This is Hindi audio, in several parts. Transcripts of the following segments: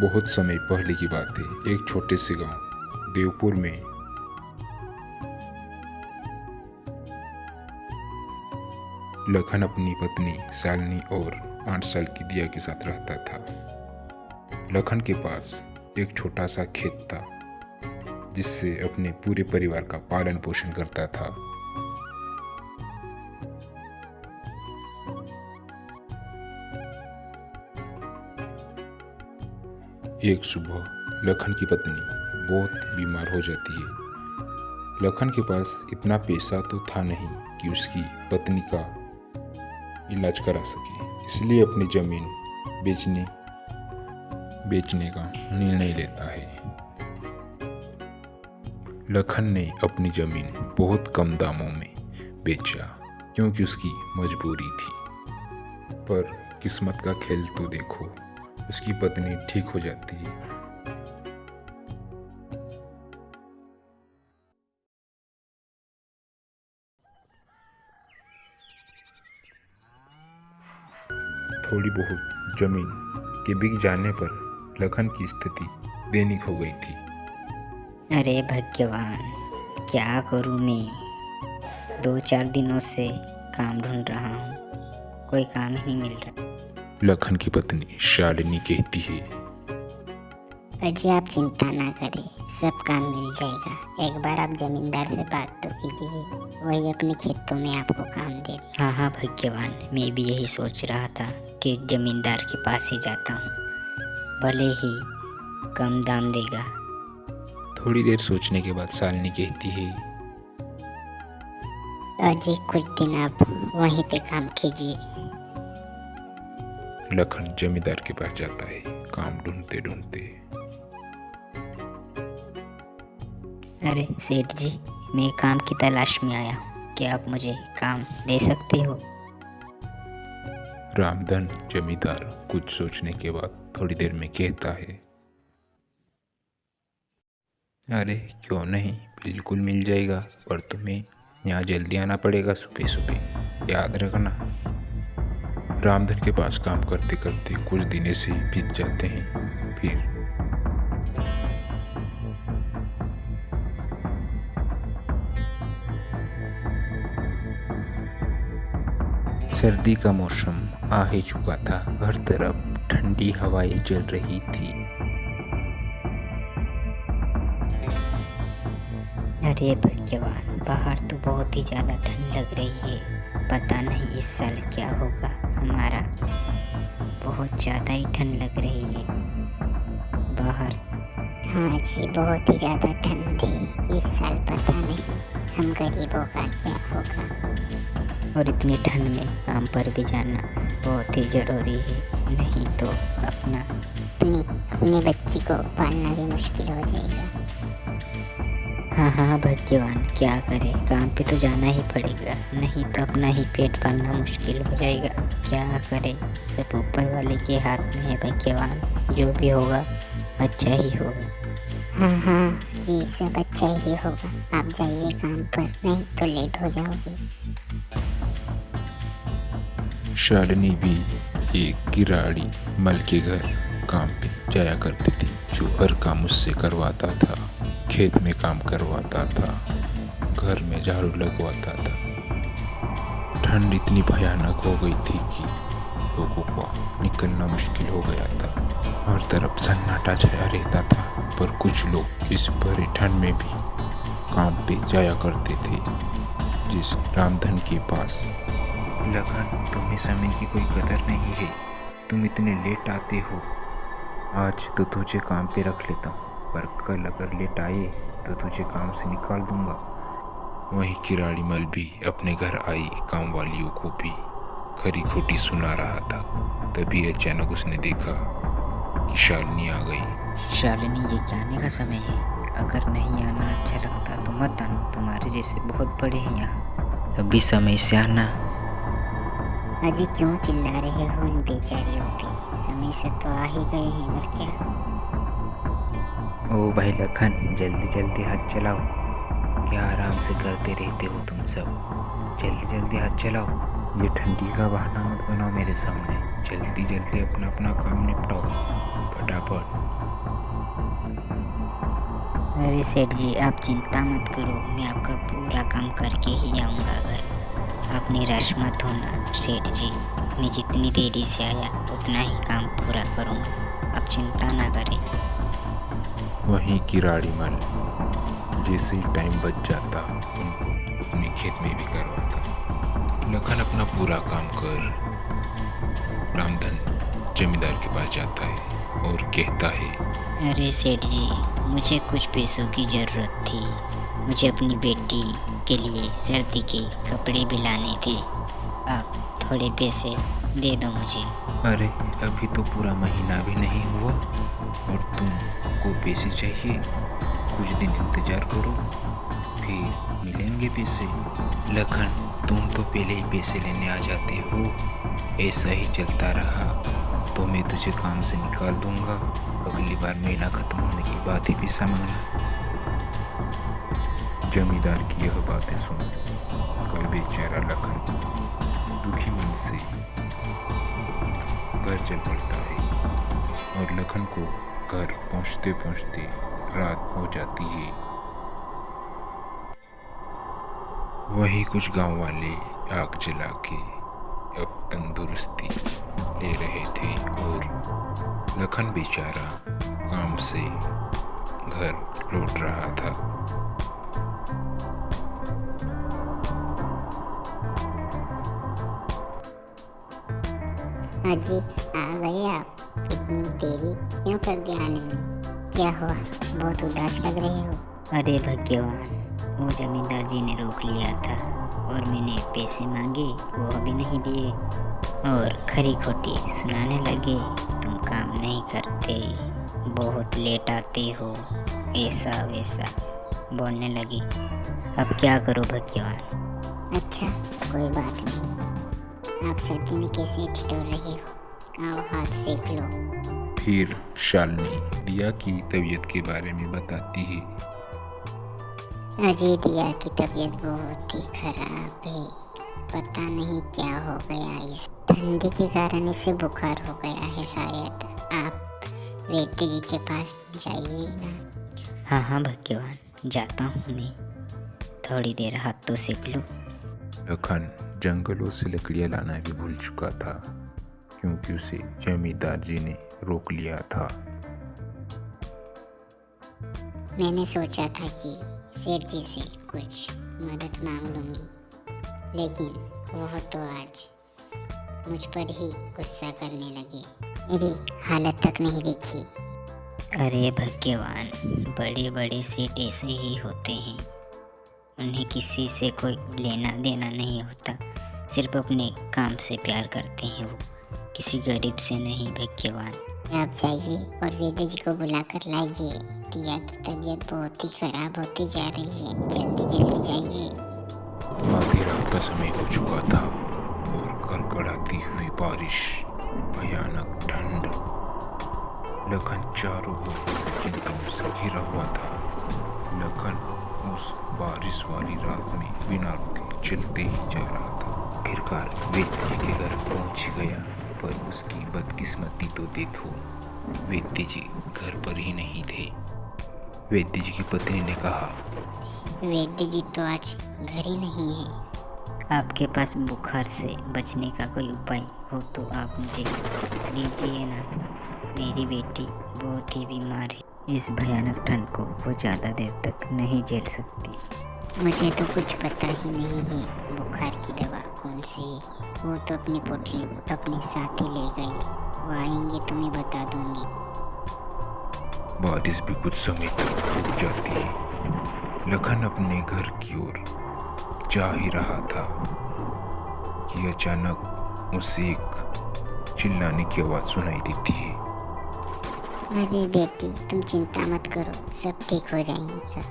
बहुत समय पहले की बात है। एक छोटे से गांव देवपुर में लखन अपनी पत्नी शालिनी और 8 साल की दिया के साथ रहता था। लखन के पास एक छोटा सा खेत था जिससे अपने पूरे परिवार का पालन पोषण करता था। एक सुबह लखन की पत्नी बहुत बीमार हो जाती है। लखन के पास इतना पैसा तो था नहीं कि उसकी पत्नी का इलाज करा सके, इसलिए अपनी जमीन बेचने का निर्णय लेता है। लखन ने अपनी जमीन बहुत कम दामों में बेचा क्योंकि उसकी मजबूरी थी। पर किस्मत का खेल तो देखो, उसकी पत्नी ठीक हो जाती है। थोड़ी बहुत जमीन के बिक जाने पर लखन की स्थिति दैनिक हो गई थी। अरे भगवान, क्या करूं मैं? 2-4 दिनों से काम ढूंढ रहा हूँ, कोई काम ही नहीं मिल रहा। लखन की पत्नी शालिनी कहती है, अजी आप चिंता ना करें, सब काम मिल जाएगा। एक बार आप जमींदार से बात तो कीजिए, वही अपने खेतों में आपको काम दे दे। हाँ भगवान, मैं भी यही सोच रहा था कि जमींदार के पास ही जाता हूँ, भले ही कम दाम देगा। थोड़ी देर सोचने के बाद शालिनी कहती है, अजी कुछ दिन आप वहीं पे काम कीजिए। लखन जमींदार के पास जाता है काम ढूंढते ढूंढते। अरे सेठ जी, मैं काम की तलाश में आया हूँ, क्या आप मुझे काम दे सकते हो? रामधन जमींदार कुछ सोचने के बाद थोड़ी देर में कहता है, अरे क्यों नहीं, बिल्कुल मिल जाएगा, पर तुम्हें यहाँ जल्दी आना पड़ेगा सुबह सुबह, याद रखना। रामधन के पास काम करते करते कुछ दिन ऐसे ही बीत जाते हैं। फिर सर्दी का मौसम आ ही चुका था। हर तरफ ठंडी हवाएं चल रही थी। अरे भगवान, बाहर तो बहुत ही ज़्यादा ठंड लग रही है। पता नहीं इस साल क्या होगा हमारा, बहुत ज़्यादा ही ठंड लग रही है बाहर। हाँ जी, बहुत ही ज़्यादा ठंड है इस साल, पता नहीं हम गरीबों का क्या होगा। और इतनी ठंड में काम पर भी जाना बहुत ही ज़रूरी है, नहीं तो अपने बच्ची को पालना भी मुश्किल हो जाएगा। हाँ भगवान, क्या करें, काम पे तो जाना ही पड़ेगा, नहीं तो अपना ही पेट पालना मुश्किल हो जाएगा। क्या करें, सब ऊपर वाले के हाथ में है भगवान, जो भी होगा अच्छा ही होगा। हाँ जी, सब अच्छा ही होगा। आप जाइए काम पर, नहीं तो लेट हो जाओगे। शालिनी भी एक किराड़ी मल के घर काम पे जाया करती थी, जो हर काम उससे करवाता था। खेत में काम करवाता था, घर में झाड़ू लगवाता था। ठंड इतनी भयानक हो गई थी कि लोगों को निकलना मुश्किल हो गया था। हर तरफ सन्नाटा छाया रहता था, पर कुछ लोग इस भरी ठंड में भी काम पे जाया करते थे, जैसे रामधन के पास। लखन, तुम्हें समय की कोई कदर नहीं है, तुम इतने लेट आते हो। आज तो तुझे काम पे रख लेता हूँ, पर कल अगर लेट आए तो तुझे काम से निकाल दूंगा। वहीं किराड़ी मल भी अपने घर आई काम वालियों को भी खरी खोटी सुना रहा था। तभी अचानक उसने देखा कि शालिनी आ गई। शालिनी, ये जाने का समय है, अगर नहीं आना अच्छा लगता तो मत आना, तुम्हारे जैसे बहुत बड़े हैं यहाँ, अभी समय से आना। अजी क्यों चिल्ला रहे हो इन बेचारियों पे, समय से तो आ ही गए हैं, और क्या। ओ भाई लखन, जल्दी जल्दी हाथ चलाओ, क्या आराम से करते रहते हो तुम सब, जल्दी जल्दी हाथ चलाओ। ये ठंडी का बहाना मत बनाओ मेरे सामने। जल्दी जल्दी अपना अपना काम निपटाओ, फटाफट। अरे सेठ जी, आप चिंता मत करो, मैं आपका पूरा काम करके ही जाऊंगा घर। आप निराश मत होना सेठ जी, मैं जितनी देरी से आया उतना ही काम पूरा करूंगा, आप चिंता ना करें। वहीं किराड़ी मल जैसे ही टाइम बच जाता उनको अपने खेत में भी करवाता। लखन अपना पूरा काम कर रामधन जमींदार के पास जाता है और कहता है, अरे सेठ जी, मुझे कुछ पैसों की ज़रूरत थी। मुझे अपनी बेटी के लिए सर्दी के कपड़े भी लाने थे। आप थोड़े पैसे दे दो मुझे। अरे अभी तो पूरा महीना भी नहीं हुआ और तुमको पैसे चाहिए? कुछ दिन इंतजार करो, फिर मिलेंगे पैसे। लखन, तुम तो पहले ही पैसे लेने आ जाते हो। ऐसा ही चलता रहा तो मैं तुझे काम से निकाल दूंगा। अगली बार महीना खत्म होने के बाद ही पैसा मांगना। जमींदार की यह बातें सुन कर बेचारा लखन दुखी मन से घर चल पड़ता है और लखन को घर पहुंचते पहुंचते रात हो जाती है। वही कुछ गांव वाले आग जला के अब तंदुरुस्ती ले रहे थे और लखन बेचारा काम से घर लौट रहा था। अजी, आ गए आप? इतनी देरी क्यों कर दी आने में? क्या हुआ, बहुत उदास लग रहे हो? अरे भगवान, वो जमींदार जी ने रोक लिया था और मैंने पैसे मांगे, वो अभी नहीं दिए और खरी खोटी सुनाने लगे। तुम काम नहीं करते, बहुत लेट आते हो, ऐसा वैसा बोलने लगी। अब क्या करो भगवान? अच्छा, कोई बात नहीं। आप सर्दी में कैसे ठिठुर रहे हो? आओ हाथ सेक लो। फिर शालिनी दिया की तबीयत के बारे में बताती है। अजय, दिया की तबीयत बहुत ही खराब है। पता नहीं क्या हो गया, इस ठंडी के कारण इसे बुखार हो गया है शायद। आप वैद्य जी के पास जाइए ना। हाँ हाँ भगवान, जाता हूँ मैं। थोड़ी देर हाथ तो सेक लो। लखन जंगलों से लकड़ियाँ लाना भी भूल चुका था क्योंकि उसे जमींदार जी ने रोक लिया था। मैंने सोचा था कि सेठ जी से कुछ मदद मांग लूंगी, लेकिन वह तो आज मुझ पर ही गुस्सा करने लगे। मेरी हालत तक नहीं देखी। अरे भगवान, बड़े बड़े सेठ ऐसे ही होते हैं। उन्हें किसी से कोई लेना देना नहीं होता, सिर्फ अपने काम से प्यार करते हैं वो, किसी गरीब से नहीं भगवान। आप जाइए और वैद्य जी को बुला कर लाइए। टिया की तबीयत बहुत ही खराब होती जा रही है, जल्दी जल्दी जाइए। आधी रात का समय हो चुका था और कड़कड़ाती हुई बारिश, भयानक ठंड। लखन चारों ओर से चिंताओं से घिरा हुआ था। लखन उस बारिश वाली रात में बिना रुके चलते ही जा रहा था। आखिरकार वैद्य जी के घर पहुंच गया, पर उसकी बदकिस्मती तो देखो, वैद्य जी घर पर ही नहीं थे। वैद्य जी की पत्नी ने कहा, वैद्य जी तो आज घर ही नहीं है। आपके पास बुखार से बचने का कोई उपाय हो तो आप मुझे दीजिए ना। मेरी बेटी बहुत ही बीमार है, इस भयानक ठंड को वो ज़्यादा देर तक नहीं झेल सकती। मुझे तो कुछ पता ही नहीं है बुखार की दवा कौन सी है। वो तो अपनी पोटली अपने साथ ही ले गई, वो आएंगे तो मैं बता दूंगी। बारिश भी कुछ समय तक रुक जाती है। लखन अपने घर की ओर जा ही रहा था कि अचानक उसे एक चिल्लाने की आवाज़ सुनाई देती है। अरे बेटी, तुम चिंता मत करो, सब ठीक हो जाएगा।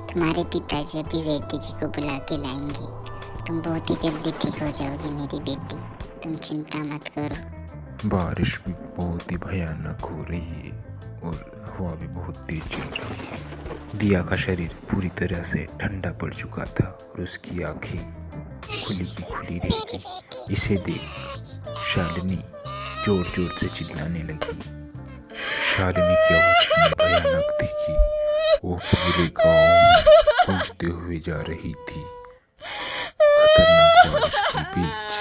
तुम्हारे पिताजी अभी वैद्य जी को बुला के लाएंगे। तुम बहुत ही जल्दी ठीक हो जाओगी मेरी बेटी, तुम चिंता मत करो। बारिश भी बहुत ही भयानक हो रही है और हवा भी बहुत तेज चल रही है। दिया का शरीर पूरी तरह से ठंडा पड़ चुका था और उसकी आंखें खुली की खुली रह गई। इसे देख शालिनी जोर जोर से चिल्लाने लगी। शालिनी की आवाज इतनी भयानक थी कि वो पूरे गांव में गूंजते हुए जा रही थी। खतरनाक बारिश के बीच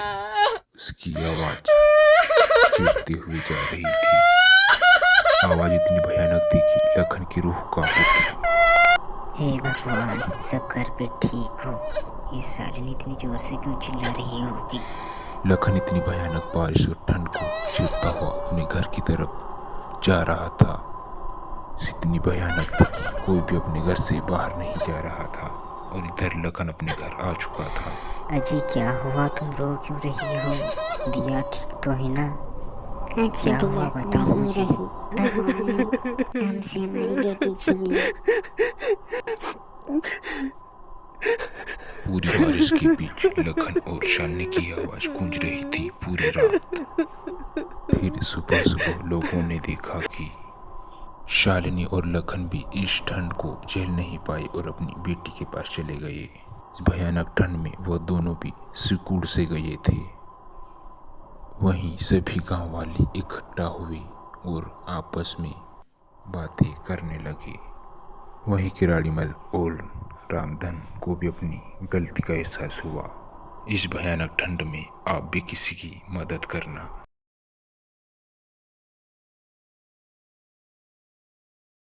उसकी आवाज चीरती हुई जा रही थी। आवाज इतनी भयानक थी कि लखन की रूह कांप उठी। हे भगवान, सब घर पे ठीक हो। ये शालिनी इतनी जोर से क्यों चिल्ला रही होगी? लखन इतनी भयानक बारिश और ठंड को चीरता हुआ अपने घर की तरफ जा रहा था। इतनी भयानक थी कि कोई भी अपने घर से बाहर नहीं जा रहा था और इधर लखन अपने घर आ चुका था। अजी क्या हुआ, तुम रो क्यों रही हो? दिया ठीक तो है ना? अच्छा क्या हुआ दिया बताओ नहीं मुझे। रही, भगवान ने हमसे हमारी बेटी छीन ली। पूरी बारिश के बीच लखन और शालिनी की आवाज गूंज रही थी पूरी रात। फिर सुबह सुबह लोगों ने देखा कि शालिनी और लखन भी इस ठंड को झेल नहीं पाए और अपनी बेटी के पास चले गए। इस भयानक ठंड में वह दोनों भी सिकुड़ से गए थे। वहीं सभी गांव वाले इकट्ठा हुए और आपस में बातें करने लगे। वहीं किराड़ीमल और रामधन को भी अपनी गलती का एहसास हुआ। इस भयानक ठंड में आप भी किसी की मदद करना।